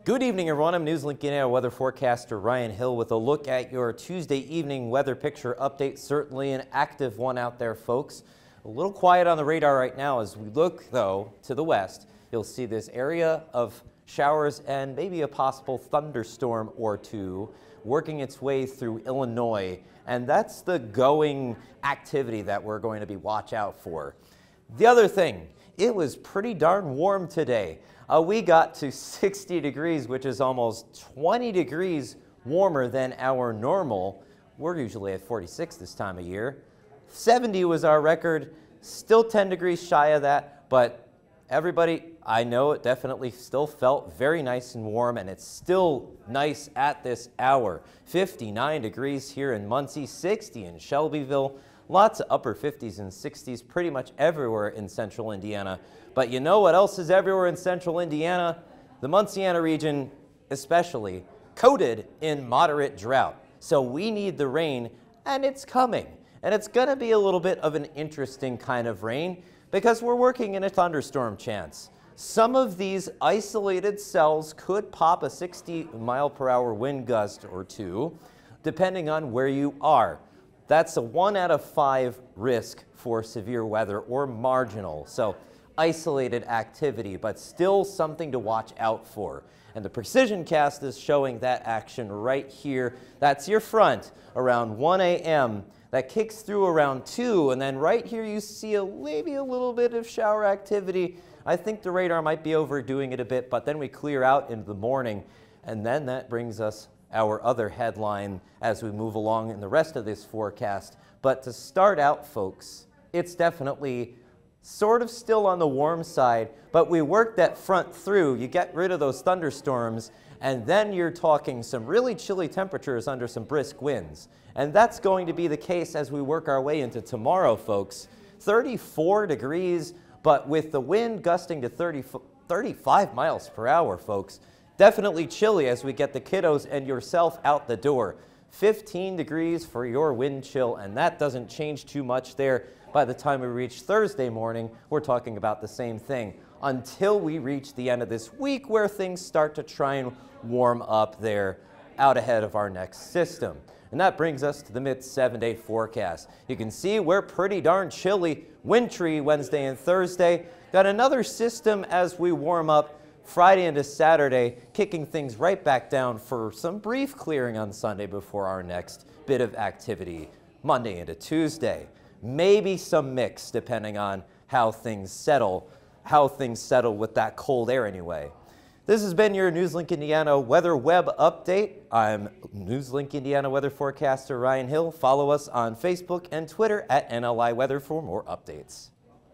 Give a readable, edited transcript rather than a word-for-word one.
Good evening, everyone. I'm NewsLink Indiana weather forecaster Ryan Hill with a look at your Tuesday evening weather picture update. Certainly an active one out there, folks. A little quiet on the radar right now. As we look, though, to the west, you'll see this area of showers and maybe a possible thunderstorm or two working its way through Illinois. And that's the going activity that we're going to be watch out for. The other thing, it was pretty darn warm today. We got to 60 degrees, which is almost 20 degrees warmer than our normal. We're usually at 46 this time of year. 70 was our record, still 10 degrees shy of that, but everybody, I know it definitely still felt very nice and warm, and it's still nice at this hour. 59 degrees here in Muncie, 60 in Shelbyville, lots of upper 50s and 60s pretty much everywhere in central Indiana. But you know what else is everywhere in central Indiana? The Munciana region, especially, coated in moderate drought. So we need the rain, and it's coming. And it's going to be a little bit of an interesting kind of rain because we're working in a thunderstorm chance. Some of these isolated cells could pop a 60-mile-per-hour wind gust or two, depending on where you are. That's a 1 out of 5 risk for severe weather or marginal. So isolated activity, but still something to watch out for. And the precision cast is showing that action right here. That's your front around 1 a.m. That kicks through around 2, and then right here you see maybe a little bit of shower activity. I think the radar might be overdoing it a bit, but then we clear out into the morning, and then that brings us our other headline as we move along in the rest of this forecast. But to start out, folks, it's definitely sort of still on the warm side, but we work that front through. You get rid of those thunderstorms, and then you're talking some really chilly temperatures under some brisk winds. And that's going to be the case as we work our way into tomorrow, folks. 34 degrees, but with the wind gusting to 35 miles per hour, folks. Definitely chilly as we get the kiddos and yourself out the door. 15 degrees for your wind chill, and that doesn't change too much there. By the time we reach Thursday morning, we're talking about the same thing until we reach the end of this week where things start to try and warm up there out ahead of our next system. And that brings us to the mid-7-day forecast. You can see we're pretty darn chilly, wintry Wednesday and Thursday. Got another system as we warm up Friday into Saturday, kicking things right back down for some brief clearing on Sunday before our next bit of activity Monday into Tuesday. Maybe some mix depending on how things settle with that cold air anyway. This has been your NewsLink Indiana Weather Web Update. I'm NewsLink Indiana weather forecaster Ryan Hill. Follow us on Facebook and Twitter at NLI Weather for more updates.